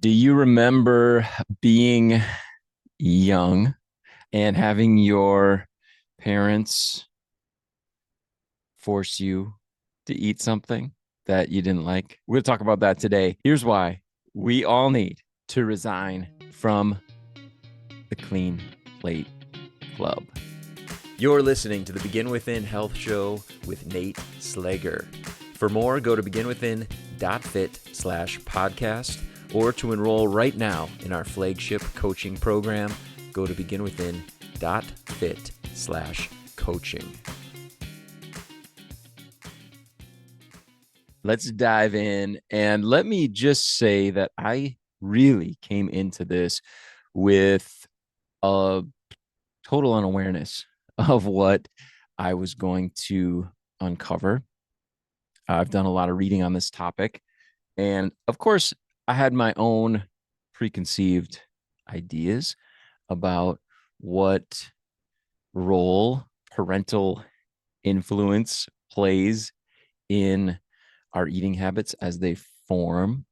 Do you remember being young and having your parents force you to eat something that you didn't like? We'll talk about that today. Here's why we all need to resign from the Clean Plate Club. You're listening to the Begin Within Health Show with Nate Slager. For more, go to beginwithin.fit/podcast, or to enroll right now in our flagship coaching program, go to beginwithin.fit/coaching. Let's dive in. And let me just say that I really came into this with a total unawareness of what I was going to uncover. I've done a lot of reading on this topic. And of course, I had my own preconceived ideas about what role parental influence plays in our eating habits as they form.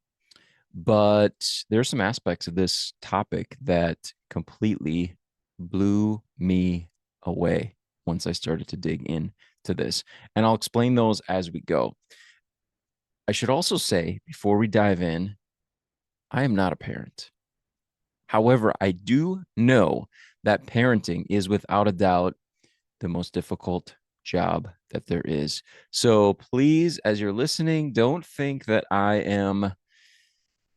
But there are some aspects of this topic that completely blew me away once I started to dig into this. And I'll explain those as we go. I should also say, before we dive in, I am not a parent. However, I do know that parenting is without a doubt the most difficult job that there is. So please, as you're listening, don't think that I am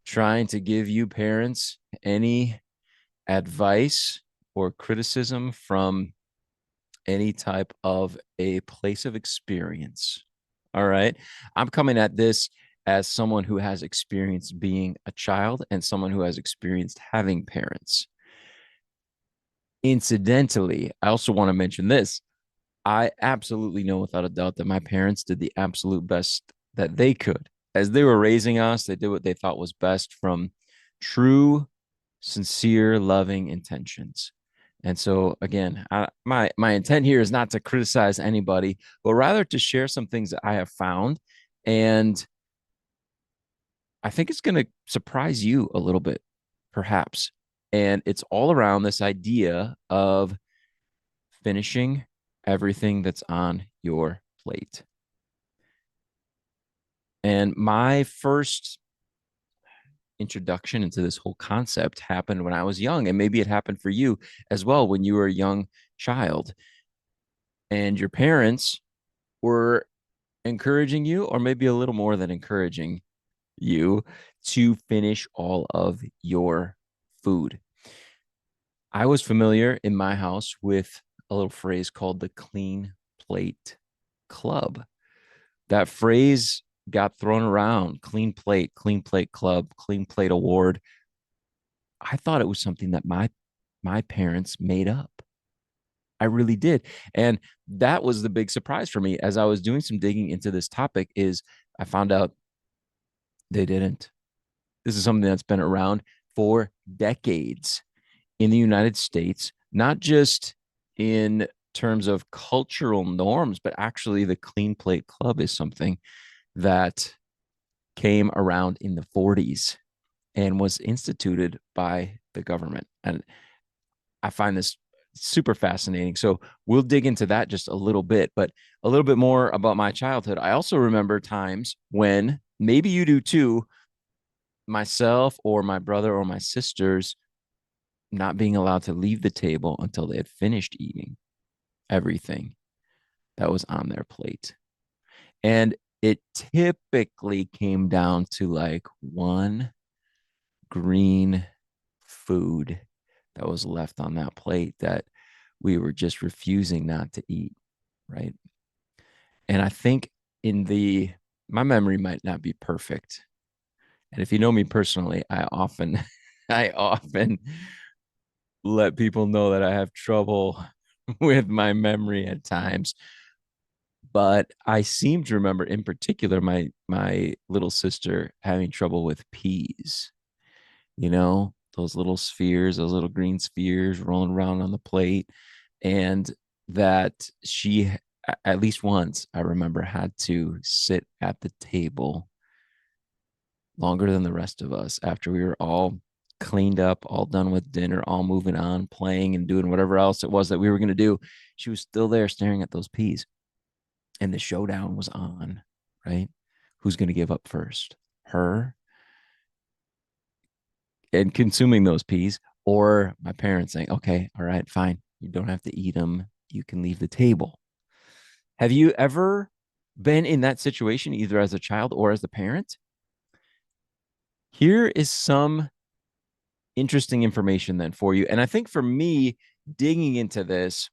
trying to give you parents any advice or criticism from any type of a place of experience. All right. I'm coming at this as someone who has experienced being a child and someone who has experienced having parents. Incidentally, I also want to mention this. I absolutely know without a doubt that my parents did the absolute best that they could. As they were raising us, they did what they thought was best from true, sincere, loving intentions. And so, again, my intent here is not to criticize anybody, but rather to share some things that I have found. And I think it's going to surprise you a little bit, perhaps. And it's all around this idea of finishing everything that's on your plate. And my first introduction into this whole concept happened when I was young. And maybe it happened for you as well when you were a young child. And your parents were encouraging you, or maybe a little more than encouraging you, to finish all of your food. I was familiar in my house with a little phrase called the Clean Plate Club. That phrase got thrown around: clean plate club, clean plate award. I thought it was something that my parents made up. I really did. And that was the big surprise for me as I was doing some digging into this topic. Is I found out they didn't. This is something that's been around for decades in the United States, not just in terms of cultural norms, but actually the Clean Plate Club is something that came around in the 40s and was instituted by the government. And I find this super fascinating. So we'll dig into that just a little bit, but a little bit more about my childhood. I also remember times when, maybe you do too, myself or my brother or my sisters not being allowed to leave the table until they had finished eating everything that was on their plate. And it typically came down to like one green food that was left on that plate that we were just refusing not to eat, right? And I think my memory might not be perfect. And if you know me personally, I often let people know that I have trouble with my memory at times. But I seem to remember in particular my little sister having trouble with peas, those little spheres, those little green spheres rolling around on the plate. And that she, at least once, I remember, had to sit at the table longer than the rest of us after we were all cleaned up, all done with dinner, all moving on, playing and doing whatever else it was that we were going to do. She was still there staring at those peas. And the showdown was on, right? Who's going to give up first? Her and consuming those peas, or my parents saying, okay, all right, fine. You don't have to eat them. You can leave the table. Have you ever been in that situation, either as a child or as a parent? Here is some interesting information then for you. And I think for me, digging into this,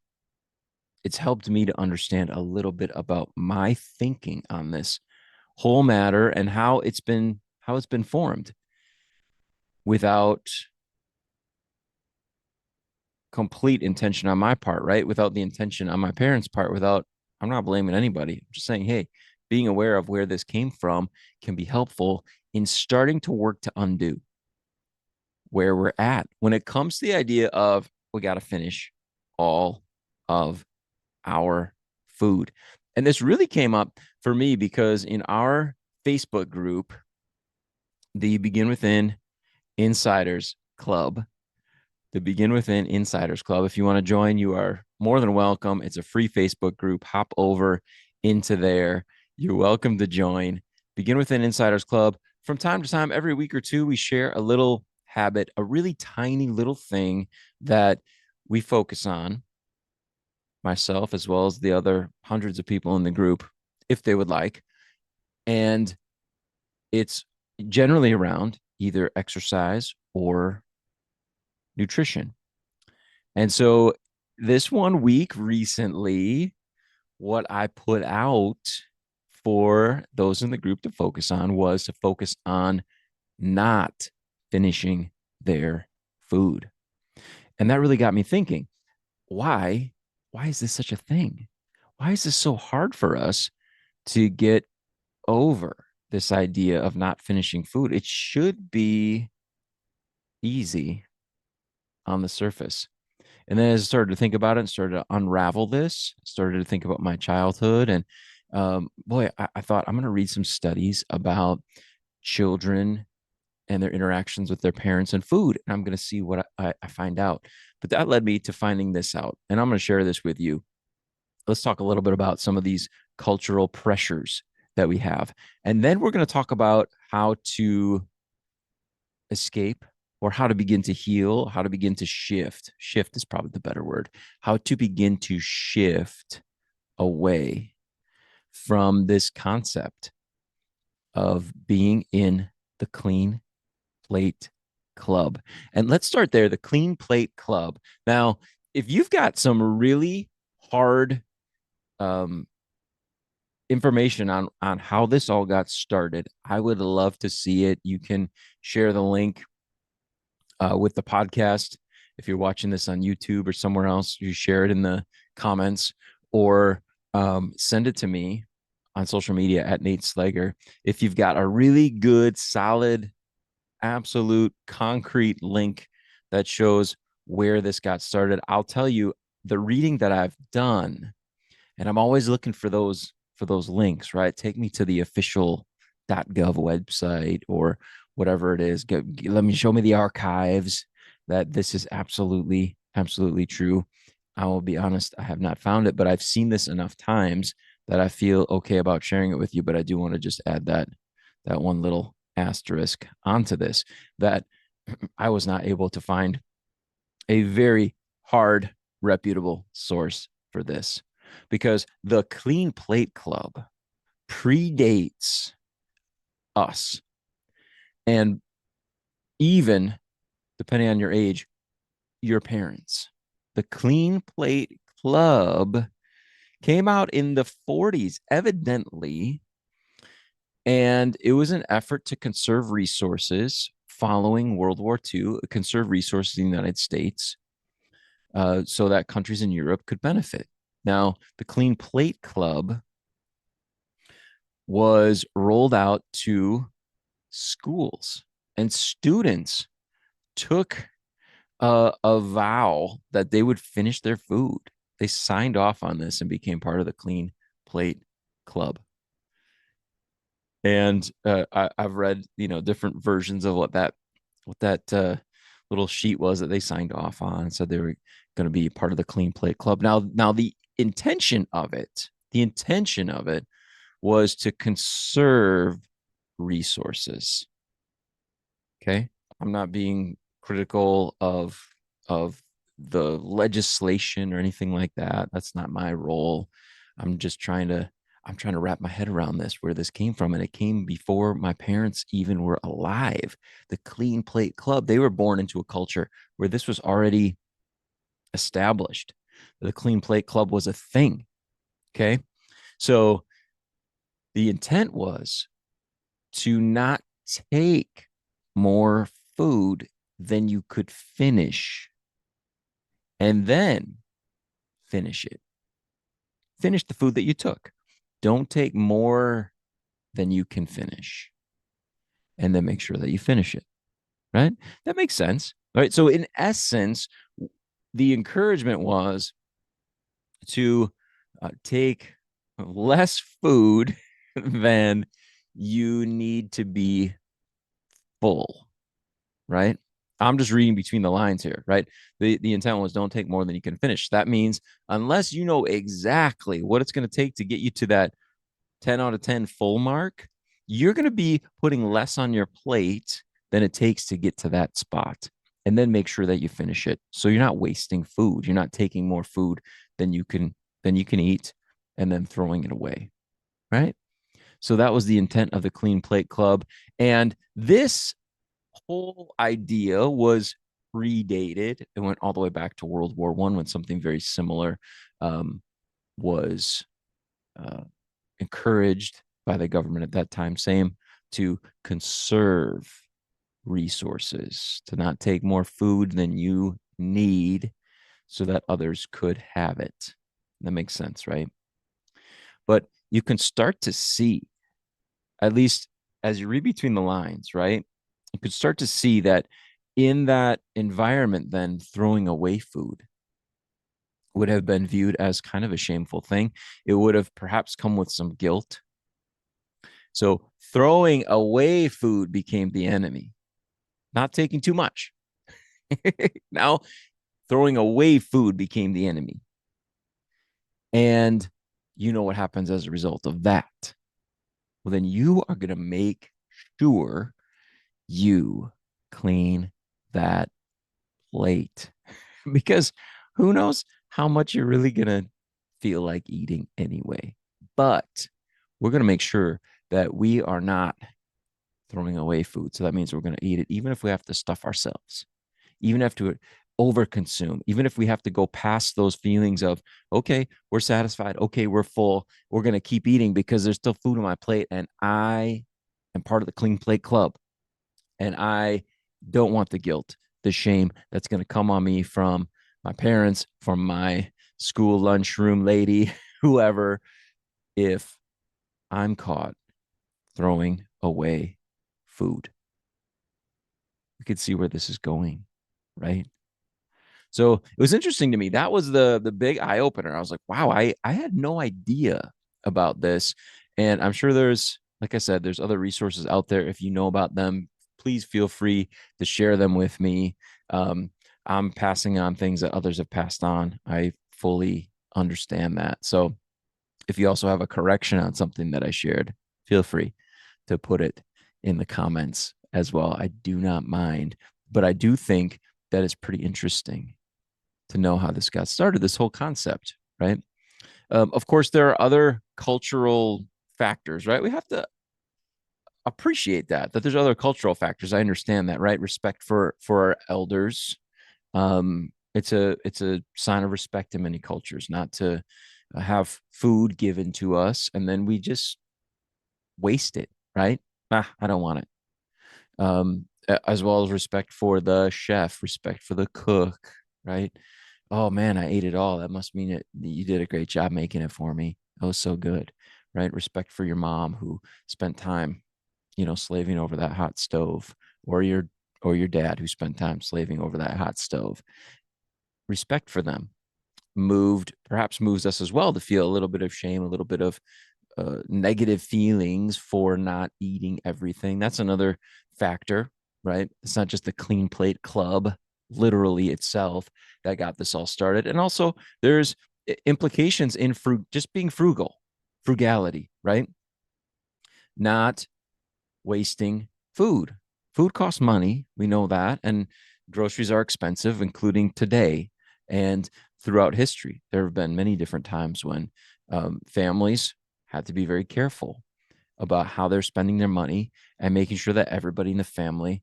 it's helped me to understand a little bit about my thinking on this whole matter and how it's been formed without complete intention on my part, right? Without the intention on my parents' part, without, I'm not blaming anybody. I'm just saying, hey, being aware of where this came from can be helpful in starting to work to undo where we're at when it comes to the idea of we got to finish all of our food. And this really came up for me because in our Facebook group, the Begin Within Insiders Club, the Begin Within Insiders Club. If you want to join, you are more than welcome. It's a free Facebook group. Hop over into there. You're welcome to join. Begin Within Insiders Club. From time to time, every week or two, we share a little habit, a really tiny little thing that we focus on, myself as well as the other hundreds of people in the group, if they would like. And it's generally around either exercise or nutrition. And so this one week recently, what I put out for those in the group to focus on was to focus on not finishing their food. And that really got me thinking, why? Why is this such a thing? Why is this so hard for us to get over this idea of not finishing food? It should be easy on the surface. And then as I started to think about it and started to unravel this, started to think about my childhood. And boy, I thought I'm going to read some studies about children and their interactions with their parents and food. And I'm going to see what I find out. But that led me to finding this out. And I'm going to share this with you. Let's talk a little bit about some of these cultural pressures that we have. And then we're going to talk about how to escape or how to begin to heal, how to begin to shift. Shift is probably the better word. How to begin to shift away from this concept of being in the clean plate club. And let's start there, the clean plate club. Now, if you've got some really hard um, information on how this all got started, I would love to see it. You can share the link with the podcast. If you're watching this on YouTube or somewhere else, you share it in the comments or send it to me on social media at Nate Slager. If you've got a really good, solid, absolute, concrete link that shows where this got started, I'll tell you the reading that I've done, and I'm always looking for those links, right? Take me to the official .gov website or whatever it is. Let me show me the archives that this is absolutely true. I will be honest, I have not found it, but I've seen this enough times that I feel okay about sharing it with you. But I do want to just add that one little asterisk onto this, that I was not able to find a very hard, reputable source for this because the Clean Plate Club predates us. And even depending on your age, your parents. The Clean Plate Club came out in the 40s, evidently, and it was an effort to conserve resources following World War II, conserve resources in the United States, so that countries in Europe could benefit. Now, the Clean Plate Club was rolled out to schools, and students took a vow that they would finish their food. They signed off on this and became part of the Clean Plate Club. And I've read, different versions of what that little sheet was that they signed off on. So they were going to be part of the Clean Plate Club. Now the intention of it was to conserve resources. Okay. I'm not being critical of the legislation or anything like that. That's not my role. I'm just trying to wrap my head around this, where this came from. And it came before my parents even were alive. The Clean Plate Club, they were born into a culture where this was already established. The Clean Plate Club was a thing. Okay. So the intent was to not take more food than you could finish, and then finish it. Finish the food that you took. Don't take more than you can finish, and then make sure that you finish it. Right? That makes sense. All right. So, in essence, the encouragement was to take less food than you need to be full. Right? I'm just reading between the lines here, right? The intent was don't take more than you can finish. That means unless you know exactly what it's going to take to get you to that 10 out of 10 full mark, you're going to be putting less on your plate than it takes to get to that spot. And then make sure that you finish it. So you're not wasting food. You're not taking more food than you can eat and then throwing it away, right? So that was the intent of the Clean Plate Club. And this whole idea was predated. It went all the way back to World War One when something very similar um, was uh, encouraged by the government at that time, same, to conserve resources, to not take more food than you need so that others could have it. That makes sense, right? But you can start to see, at least as you read between the lines, right? You could start to see that in that environment, then throwing away food would have been viewed as kind of a shameful thing. It would have perhaps come with some guilt. So throwing away food became the enemy, not taking too much. Now, throwing away food became the enemy. And you know what happens as a result of that? Well, then you are going to make sure you clean that plate because who knows how much you're really going to feel like eating anyway. But we're going to make sure that we are not throwing away food. So that means we're going to eat it, even if we have to stuff ourselves, even if to overconsume, even if we have to go past those feelings of, okay, we're satisfied. Okay, we're full. We're going to keep eating because there's still food on my plate. And I am part of the Clean Plate Club. And I don't want the guilt, the shame that's going to come on me from my parents, from my school lunchroom lady, whoever, if I'm caught throwing away food. We could see where this is going, right? So it was interesting to me. That was the big eye opener. I was like, wow, I had no idea about this. And I'm sure there's, like I said, there's other resources out there. If you know about them, please feel free to share them with me. Um, I'm passing on things that others have passed on. I fully understand that. So if you also have a correction on something that I shared, feel free to put it in the comments as well. I do not mind, but I do think that it's pretty interesting to know how this got started, this whole concept, right? Of course, there are other cultural factors, right? We have to appreciate that there's other cultural factors. I understand that, right? Respect for our elders. It's a sign of respect in many cultures not to have food given to us and then we just waste it, right? I don't want it. As well as respect for the chef, respect for the cook, right? Oh man, I ate it all. That must mean it. You did a great job making it for me. That was so good, right? Respect for your mom who spent time, slaving over that hot stove, or your dad who spent time slaving over that hot stove. Respect for them perhaps moves us as well to feel a little bit of shame, a little bit of negative feelings for not eating everything. That's another factor, right? It's not just the clean plate club, literally itself, that got this all started. And also, there's implications in just being frugal, frugality, right? Not wasting food. Food costs money. We know that. And groceries are expensive, including today. And throughout history, there have been many different times when families had to be very careful about how they're spending their money and making sure that everybody in the family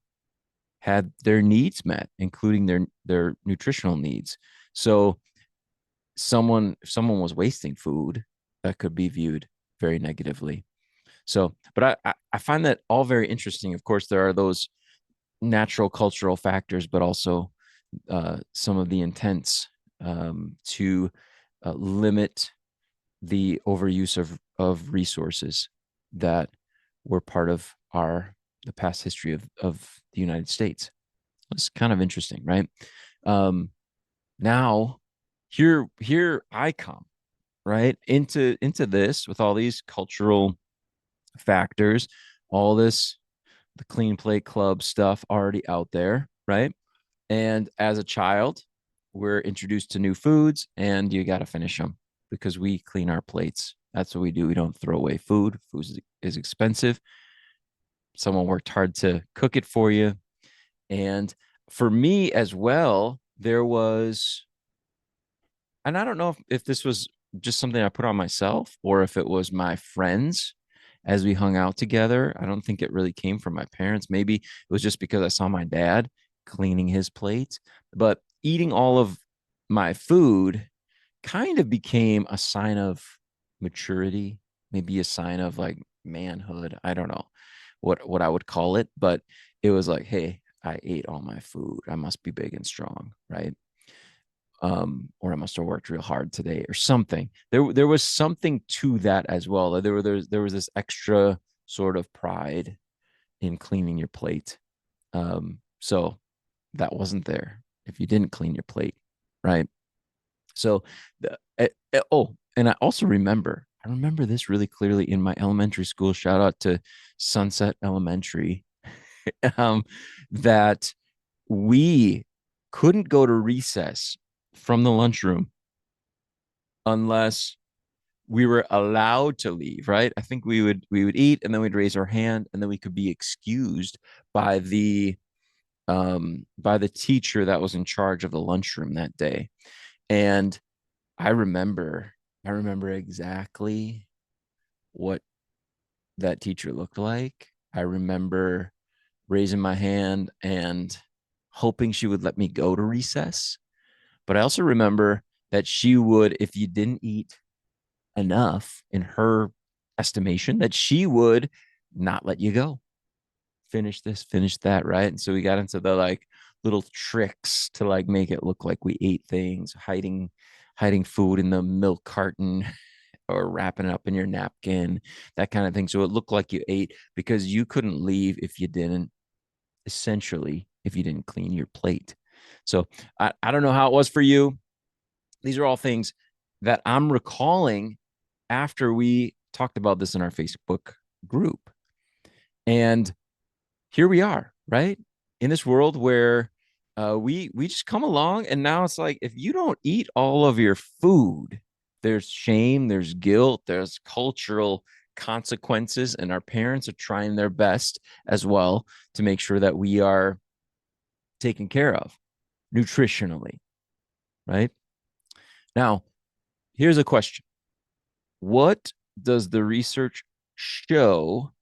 had their needs met, including their nutritional needs. So if someone was wasting food, that could be viewed very negatively. So, but I find that all very interesting. Of course, there are those natural cultural factors, but also some of the intents to limit the overuse of resources that were part of the past history of the United States. It's kind of interesting, right? Um, Now, here I come, right, into this with all these cultural factors, all this the clean plate club stuff already out there, right? And as a child, we're introduced to new foods, and you got to finish them because we clean our plates. That's what we do. We don't throw away food. Food is expensive. Someone worked hard to cook it for you. And for me as well, there was, and I don't know if this was just something I put on myself or if it was my friends as we hung out together. I don't think it really came from my parents. Maybe it was just because I saw my dad cleaning his plate. But eating all of my food kind of became a sign of maturity, maybe a sign of like manhood. I don't know what I would call it, but it was like, hey, I ate all my food. I must be big and strong, right? Or I must have worked real hard today or something. There was something to that as well. There was this extra sort of pride in cleaning your plate. So that wasn't there if you didn't clean your plate, right? So oh, and I remember this really clearly in my elementary school. Shout out to Sunset Elementary, um, that we couldn't go to recess from the lunchroom unless we were allowed to leave, right? I think we would eat and then we'd raise our hand and then we could be excused by the teacher that was in charge of the lunchroom that day. And I remember I remember exactly what that teacher looked like. I remember raising my hand and hoping she would let me go to recess. But I also remember that she would, if you didn't eat enough in her estimation, that she would not let you go. Finish this, finish that, right? And so we got into the like little tricks to like make it look like we ate things, hiding food in the milk carton or wrapping it up in your napkin, that kind of thing. So it looked like you ate because you couldn't leave if you didn't clean your plate. So I don't know how it was for you. These are all things that I'm recalling after we talked about this in our Facebook group. And here we are, right? In this world where we just come along, and now it's like if you don't eat all of your food, there's shame, there's guilt, there's cultural consequences, and our parents are trying their best as well to make sure that we are taken care of nutritionally, right? Now, here's a question. What does the research show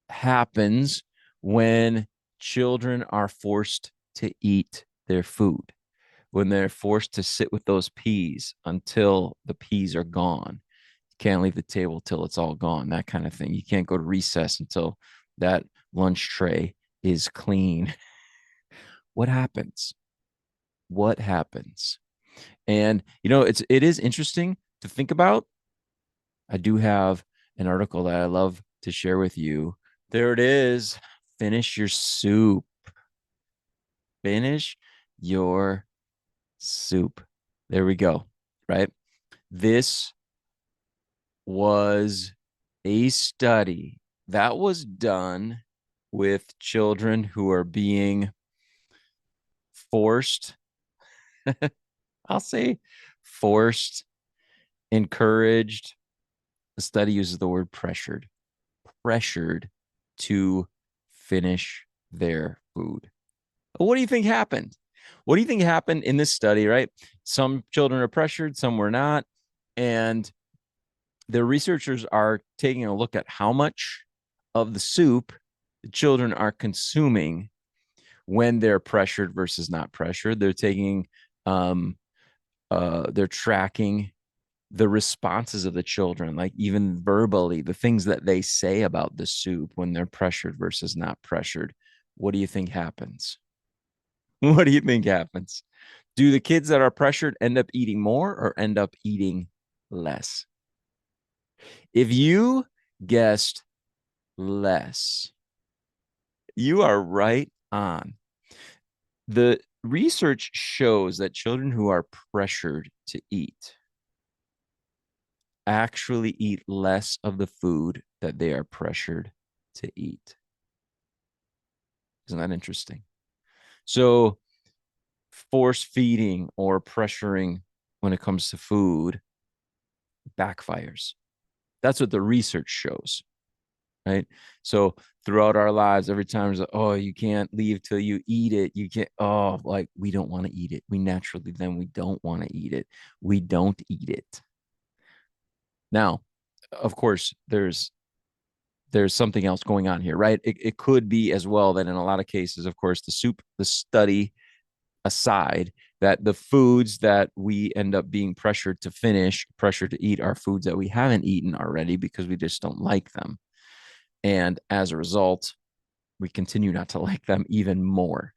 happens when children are forced to eat their food, when they're forced to sit with those peas until the peas are gone? You can't leave the table till it's all gone, that kind of thing. You can't go to recess until that lunch tray is clean. What happens? What happens? And it is interesting to think about. I do have an article that I love to share with you. There it is. Finish your soup. Finish your soup. There we go. Right. This was a study that was done with children who are being forced, I'll say forced, encouraged. The study uses the word pressured to finish their food. What do you think happened? What do you think happened in this study, right? Some children are pressured, some were not. And the researchers are taking a look at how much of the soup the children are consuming when they're pressured versus not pressured. They're taking, they're tracking the responses of the children, like even verbally, the things that they say about the soup when they're pressured versus not pressured. What do you think happens? What do you think happens? Do the kids that are pressured end up eating more or end up eating less? If you guessed less, you are right on. The research shows that children who are pressured to eat actually eat less of the food that they are pressured to eat. Isn't that interesting? So, force feeding or pressuring when it comes to food backfires. That's what the research shows, right? So, throughout our lives, every time it's like, oh, you can't leave till you eat it. You can't, oh, like we don't want to eat it. We naturally then we don't want to eat it. We don't eat it. Now, of course, there's something else going on here, right? It could be as well that in a lot of cases, of course, the study aside, that the foods that we end up being pressured to finish, pressured to eat, are foods that we haven't eaten already because we just don't like them. And as a result, we continue not to like them even more.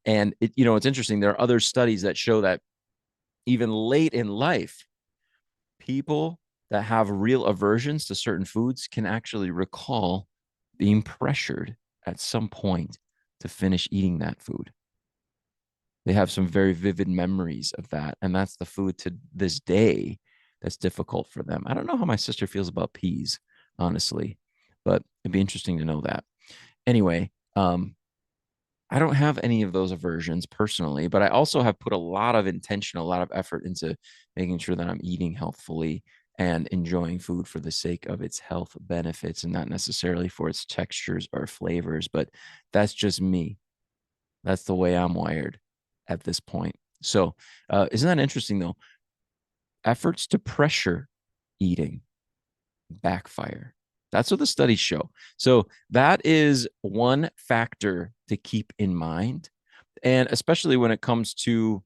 And it's interesting. There are other studies that show that even late in life, people that have real aversions to certain foods can actually recall being pressured at some point to finish eating that food. They have some very vivid memories of that. And that's the food to this day that's difficult for them. I don't know how my sister feels about peas, honestly, but it'd be interesting to know that. Anyway, I don't have any of those aversions personally, but I also have put a lot of intention, a lot of effort into making sure that I'm eating healthfully and enjoying food for the sake of its health benefits and not necessarily for its textures or flavors. But that's just me. That's the way I'm wired at this point. So, isn't that interesting though? Efforts to pressure eating backfire. That's what the studies show. So, that is one factor to keep in mind. And especially when it comes to,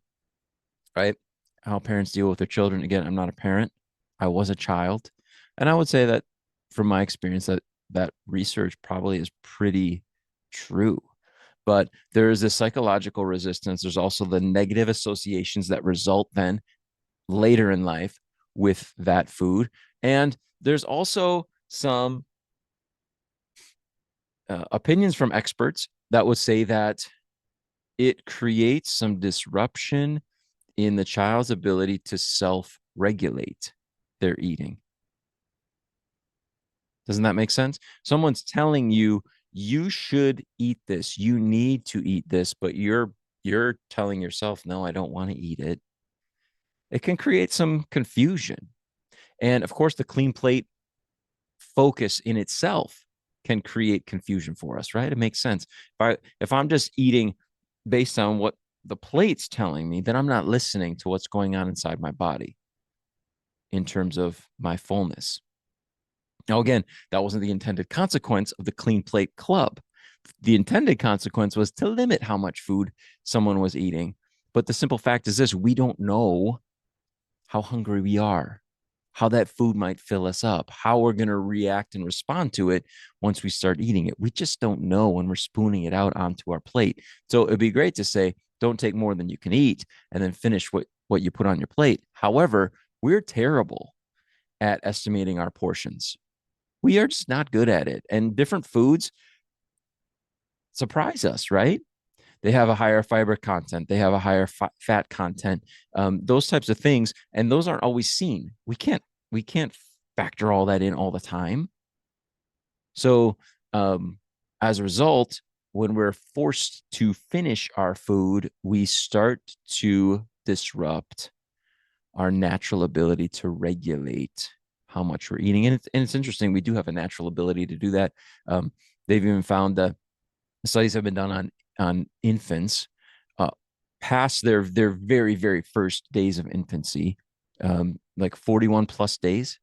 right, how parents deal with their children. Again, I'm not a parent, I was a child. And I would say that from my experience, that research probably is pretty true. But there is this psychological resistance. There's also the negative associations that result then later in life with that food. And there's also some opinions from experts that would say that it creates some disruption in the child's ability to self regulate their eating. Doesn't that make sense? Someone's telling you you should eat this, you need to eat this, but you're telling yourself, no, I don't want to eat it. It can create some confusion. And of course, the clean plate focus in itself can create confusion for us, right? It makes sense. If I'm just eating based on what the plate's telling me, then I'm not listening to what's going on inside my body in terms of my fullness. Now, again, that wasn't the intended consequence of the clean plate club. The intended consequence was to limit how much food someone was eating. But the simple fact is this: we don't know how hungry we are, how that food might fill us up, how we're going to react and respond to it once we start eating it. We just don't know when we're spooning it out onto our plate. So it'd be great to say, don't take more than you can eat and then finish what you put on your plate. However, we're terrible at estimating our portions. We are just not good at it. And different foods surprise us, right? They have a higher fiber content, they have a higher fat content, those types of things, and those aren't always seen. We can't factor all that in all the time. So, um, as a result, when we're forced to finish our food, we start to disrupt our natural ability to regulate how much we're eating. And it's interesting. We do have a natural ability to do that. Um, they've even found that studies have been done on infants uh, past their very, very first days of infancy, like 41 plus days.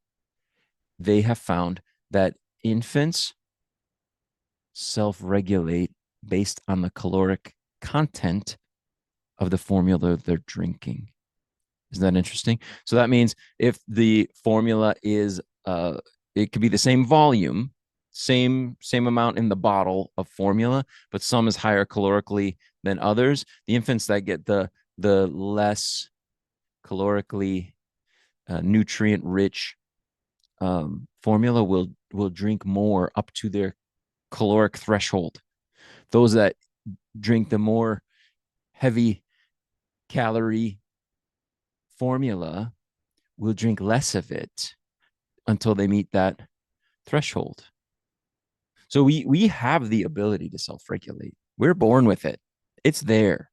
They have found that infants self-regulate based on the caloric content of the formula they're drinking. Isn't that interesting? So that means if the formula is it could be the same volume, same amount in the bottle of formula, but some is higher calorically than others. The infants that get the less calorically nutrient rich formula will drink more up to their caloric threshold. Those that drink the more heavy calorie formula will drink less of it until they meet that threshold. So we have the ability to self-regulate. We're born with it. It's there.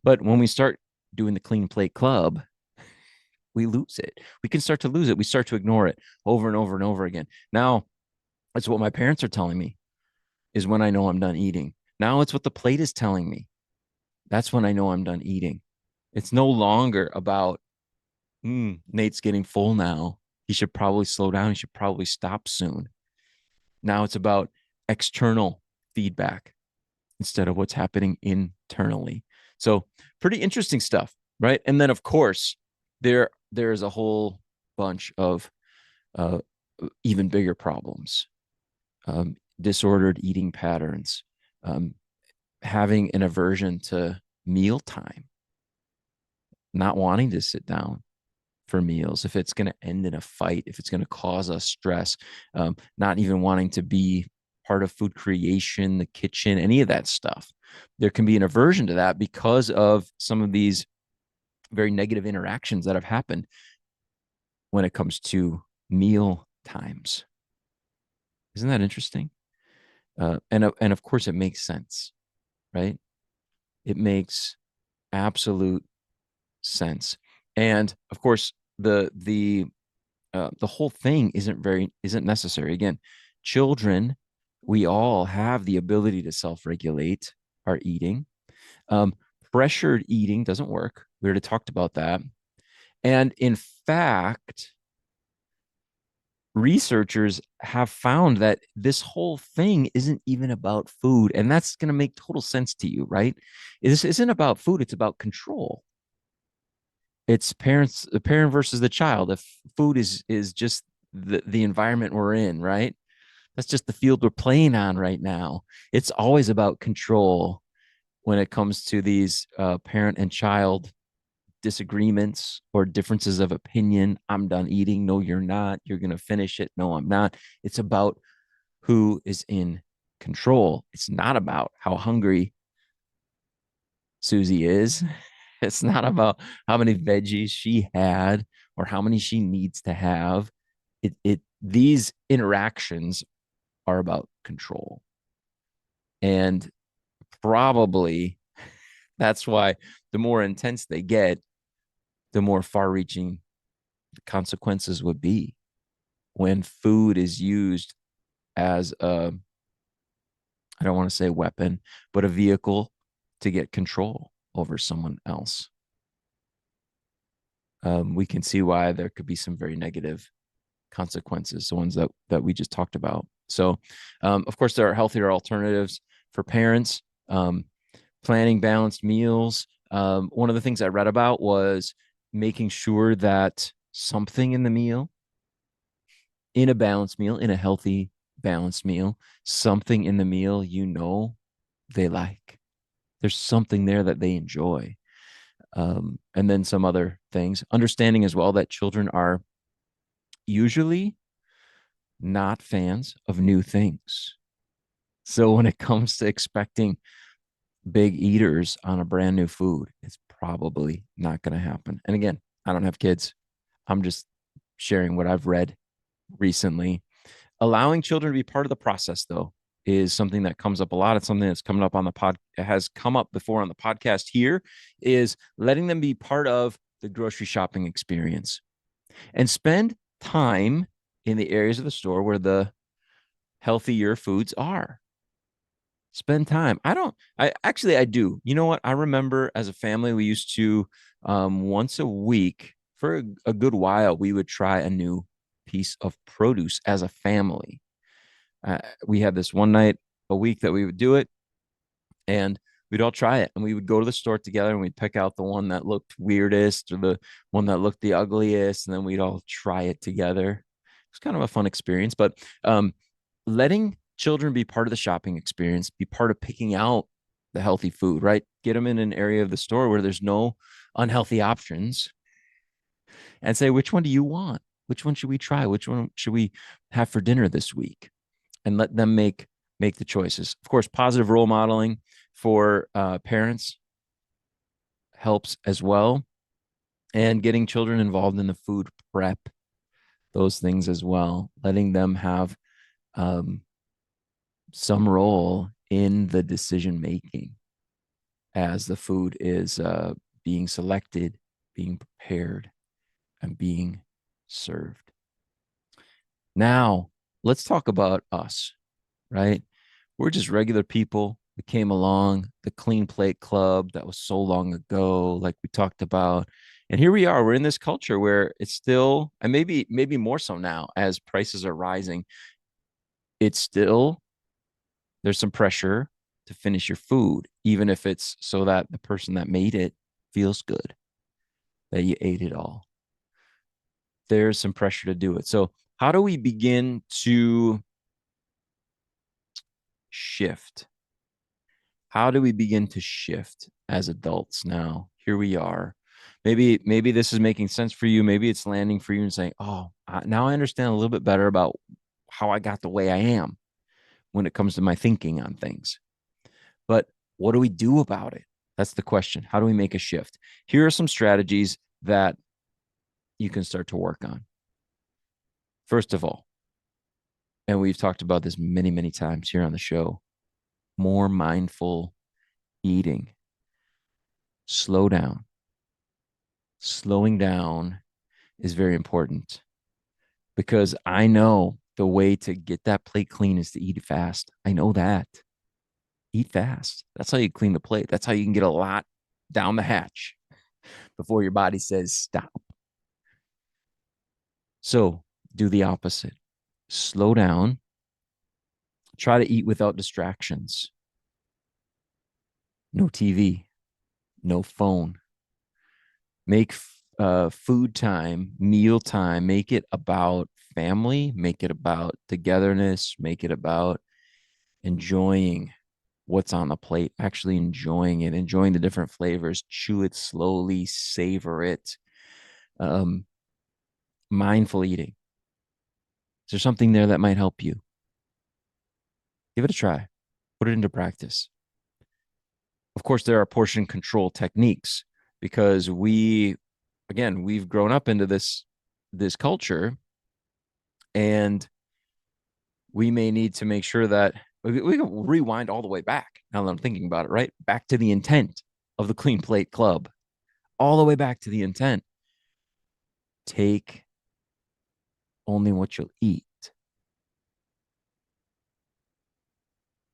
But when we start doing the clean plate club, we lose it. We can start to lose it. We start to ignore it over and over and over again. Now, that's what my parents are telling me is when I know I'm done eating. Now it's what the plate is telling me. That's when I know I'm done eating. It's no longer about Nate's getting full now. He should probably slow down. He should probably stop soon. Now it's about external feedback instead of what's happening internally. So pretty interesting stuff, right? And then of course there's a whole bunch of uh, even bigger problems, disordered eating patterns, um, having an aversion to mealtime, not wanting to sit down for meals, if it's going to end in a fight, if it's going to cause us stress, not even wanting to be part of food creation, the kitchen, any of that stuff. There can be an aversion to that because of some of these very negative interactions that have happened when it comes to meal times. Isn't that interesting? And of course, it makes sense, right? It makes absolute sense. And of course, the whole thing isn't necessary. Again, children, we all have the ability to self-regulate our eating. Um, Pressured eating doesn't work. We already talked about that. And in fact, researchers have found that this whole thing isn't even about food. And that's going to make total sense to you, right? This isn't about food, it's about control. It's the parent versus the child. If food is just the environment we're in, right? That's just the field we're playing on right now. It's always about control when it comes to these parent and child disagreements or differences of opinion. I'm done eating. No, you're not. You're going to finish it. No, I'm not. It's about who is in control. It's not about how hungry Susie is. It's not about how many veggies she had or how many she needs to have. These interactions are about control. And probably that's why the more intense they get, the more far reaching the consequences would be when food is used as I don't want to say weapon, but a vehicle to get control over someone else. We can see why there could be some very negative consequences, the ones that we just talked about. So, of course, there are healthier alternatives for parents. Planning balanced meals. One of the things I read about was making sure that something in the meal, in a balanced meal, in a healthy balanced meal, something in the meal they like. There's something there that they enjoy. And then some other things. Understanding as well that children are usually not fans of new things. So when it comes to expecting big eaters on a brand new food, it's probably not going to happen. And again, I don't have kids. I'm just sharing what I've read recently. Allowing children to be part of the process, though, is something that comes up a lot. It's something that's coming up on the pod, it has come up before on the podcast here, is letting them be part of the grocery shopping experience and spend time in the areas of the store where the healthier foods are. Spend time. I do. You know what? I remember as a family, we used to, once a week for a good while, we would try a new piece of produce as a family. We had this one night a week that we would do it, and we'd all try it. And we would go to the store together and we'd pick out the one that looked weirdest or the one that looked the ugliest. And then we'd all try it together. It's kind of a fun experience, but letting children be part of the shopping experience, be part of picking out the healthy food, right? Get them in an area of the store where there's no unhealthy options and say, which one do you want? Which one should we try? Which one should we have for dinner this week? And let them make the choices. Of course, positive role modeling for parents helps as well, and getting children involved in the food prep, those things as well, letting them have um, some role in the decision making as the food is being selected, being prepared, and being served. Now, let's talk about us, right? We're just regular people. We came along the clean plate club that was so long ago, like we talked about. And here we are. We're in this culture where it's still, and maybe more so now as prices are rising, it's still, there's some pressure to finish your food, even if it's so that the person that made it feels good that you ate it all. There's some pressure to do it. So, how do we begin to shift? How do we begin to shift as adults now? Here we are. Maybe this is making sense for you. Maybe it's landing for you and saying, "Oh, now I understand a little bit better about how I got the way I am when it comes to my thinking on things." But what do we do about it? That's the question. How do we make a shift? Here are some strategies that you can start to work on. First of all, and we've talked about this many, many times here on the show, more mindful eating. Slow down. Slowing down is very important because I know the way to get that plate clean is to eat fast. I know that. Eat fast. That's how you clean the plate. That's how you can get a lot down the hatch before your body says stop. So do the opposite. Slow down. Try to eat without distractions. No TV, no phone. Make food time, meal time, make it about family, make it about togetherness, make it about enjoying what's on the plate, actually enjoying it, enjoying the different flavors, chew it slowly, savor it. Um, Mindful eating. Is there something there that might help you? Give it a try, put it into practice. Of course, there are portion control techniques because again, we've grown up into this culture, and we may need to make sure that we can rewind all the way back. Now that I'm thinking about it, right? Back to the intent of the Clean Plate Club, all the way back to the intent. Take only what you'll eat,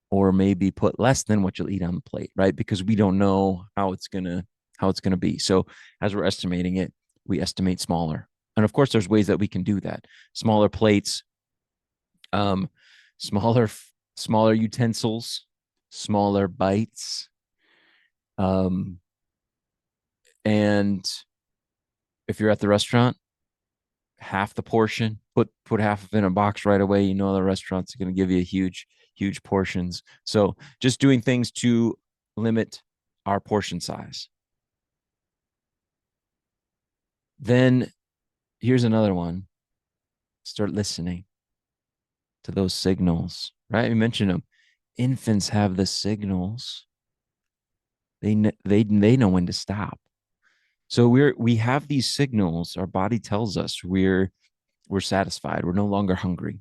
or maybe put less than what you'll eat on the plate, right? Because we don't know how it's gonna be. So as we're estimating it, we estimate smaller. And of course, there's ways that we can do that. Smaller plates, um, smaller smaller utensils, smaller bites, um, and if you're at the restaurant, half the portion. Put half of it in a box right away. You know the restaurant's going to give you huge portions. So just doing things to limit our portion size. Then here's another one. Start listening to those signals. Right? We mentioned them. Infants have the signals. They know when to stop. So we have these signals. Our body tells us we're we're satisfied. We're no longer hungry.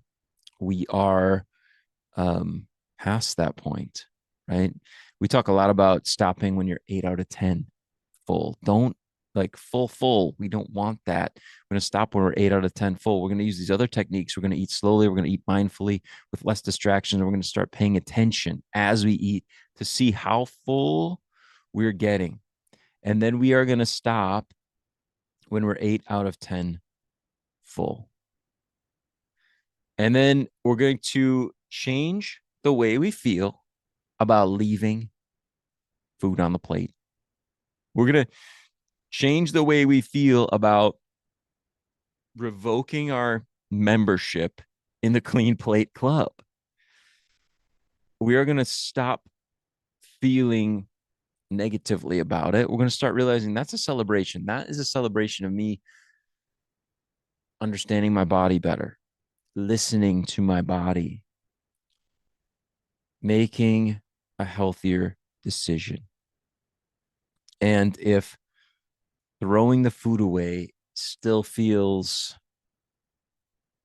We are um, past that point, right? We talk a lot about stopping when you're 8 out of 10 full. Don't like full. We don't want that. We're going to stop when we're 8 out of 10 full. We're going to use these other techniques. We're going to eat slowly. We're going to eat mindfully with less distractions. We're going to start paying attention as we eat to see how full we're getting. And then we are going to stop when we're 8 out of 10 full. And then we're going to change the way we feel about leaving food on the plate. We're going to change the way we feel about revoking our membership in the Clean Plate Club. We are going to stop feeling negatively about it. We're going to start realizing that's a celebration. That is a celebration of me understanding my body better, listening to my body, making a healthier decision. And if throwing the food away still feels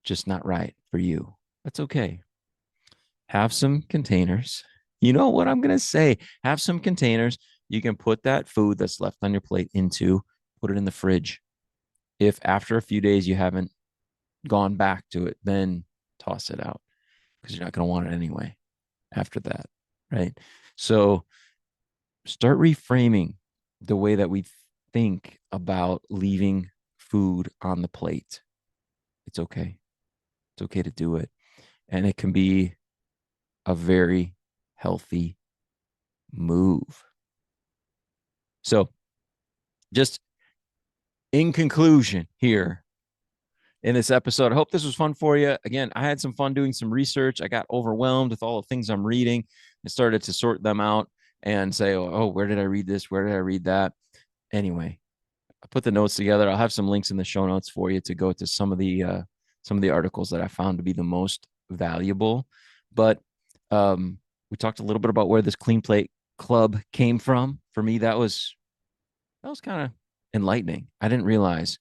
just not right for you, that's okay. Have some containers. You know what I'm going to say? Have some containers. You can put that food that's left on your plate into, put it in the fridge. If after a few days you haven't gone back to it, then toss it out because you're not going to want it anyway after that. Right. So start reframing the way that we think about leaving food on the plate. It's okay. It's okay to do it. And it can be a very healthy move. So, just in conclusion, here in this episode, I hope this was fun for you. Again, I had some fun doing some research. I got overwhelmed with all the things I'm reading and started to sort them out and say, oh, where did I read this? Where did I read that? Anyway, I put the notes together. I'll have some links in the show notes for you to go to some of the articles that I found to be the most valuable. But we talked a little bit about where this Clean Plate Club came from. For me, that was kind of enlightening. I didn't realize.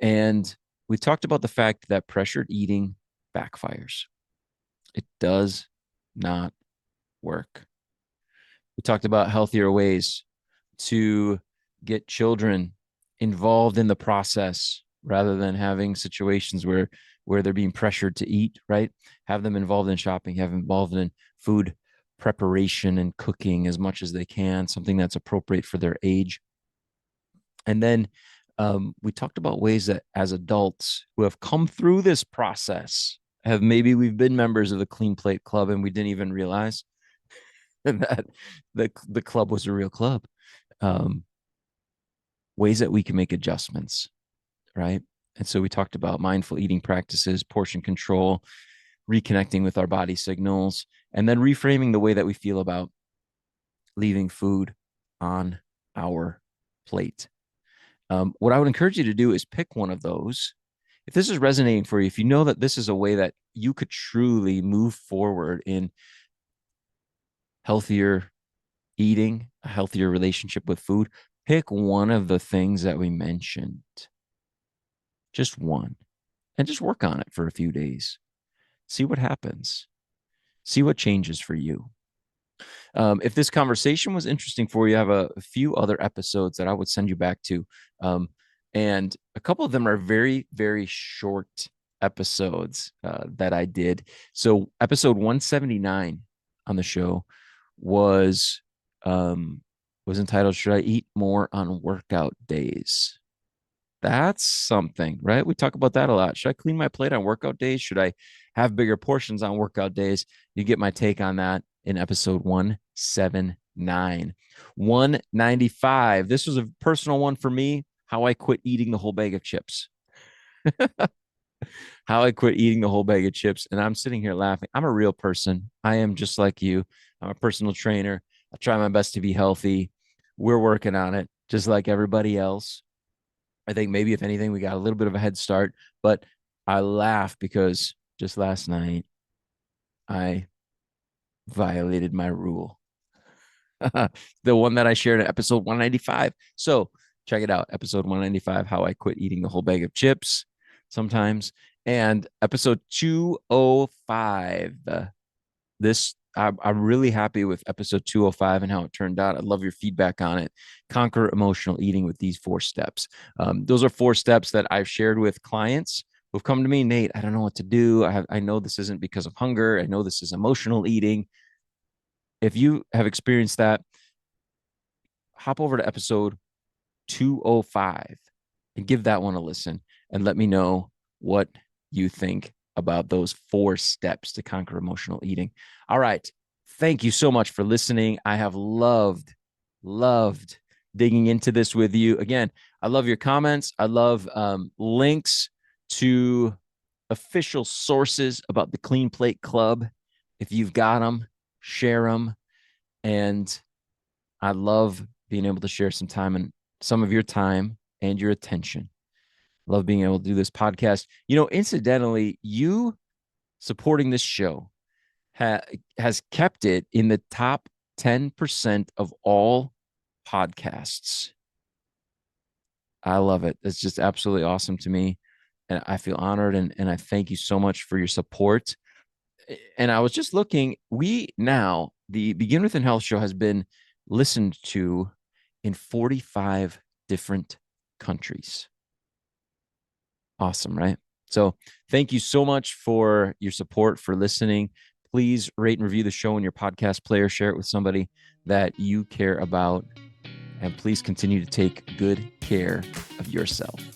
And we talked about the fact that pressured eating backfires. It does not work. We talked about healthier ways to get children involved in the process rather than having situations where they're being pressured to eat, right? Have them involved in shopping, have them involved in food preparation and cooking as much as they can, something that's appropriate for their age. And then we talked about ways that as adults who have come through this process, have maybe we've been members of the Clean Plate Club and we didn't even realize that the club was a real club. Um, Ways that we can make adjustments, right? And so we talked about mindful eating practices, portion control, reconnecting with our body signals, and then reframing the way that we feel about leaving food on our plate. What I would encourage you to do is pick one of those. If this is resonating for you, if you know that this is a way that you could truly move forward in healthier eating, a healthier relationship with food, pick one of the things that we mentioned, just one, and just work on it for a few days. See what happens. See what changes for you. If this conversation was interesting for you, I have a few other episodes that I would send you back to. And a couple of them are very, very short episodes that I did. So, episode 179 on the show was was entitled "Should I Eat More on Workout Days?" That's something, right? We talk about that a lot. Should I clean my plate on workout days? Should I have bigger portions on workout days? You get my take on that in episode 179. 195. This was a personal one for me. How I quit eating the whole bag of chips. How I quit eating the whole bag of chips. And I'm sitting here laughing. I'm a real person. I am just like you. I'm a personal trainer. I try my best to be healthy. We're working on it, just like everybody else. I think maybe if anything, we got a little bit of a head start, but I laugh because just last night I violated my rule. The one that I shared in episode 195. So check it out. Episode 195, how I quit eating the whole bag of chips. sometimes. And episode 205. I'm really happy with episode 205 and how it turned out. I love your feedback on it. Conquer emotional eating with these 4 steps. Those are 4 steps that I've shared with clients who've come to me. Nate, I don't know what to do. I know this isn't because of hunger. I know this is emotional eating. If you have experienced that, hop over to episode 205 and give that one a listen and let me know what you think about those 4 steps to conquer emotional eating. All right. Thank you so much for listening. I have loved digging into this with you. Again, I love your comments. I love links to official sources about the Clean Plate Club. If you've got them, share them. And I love being able to share some of your time and your attention. Love being able to do this podcast. Incidentally, you supporting this show has kept it in the top 10% of all podcasts. I love it. It's just absolutely awesome to me. And I feel honored and I thank you so much for your support. And I was just looking, the Begin Within Health show has been listened to in 45 different countries. Awesome, right? So thank you so much for your support, for listening. Please rate and review the show in your podcast player. Share it with somebody that you care about. And please continue to take good care of yourself.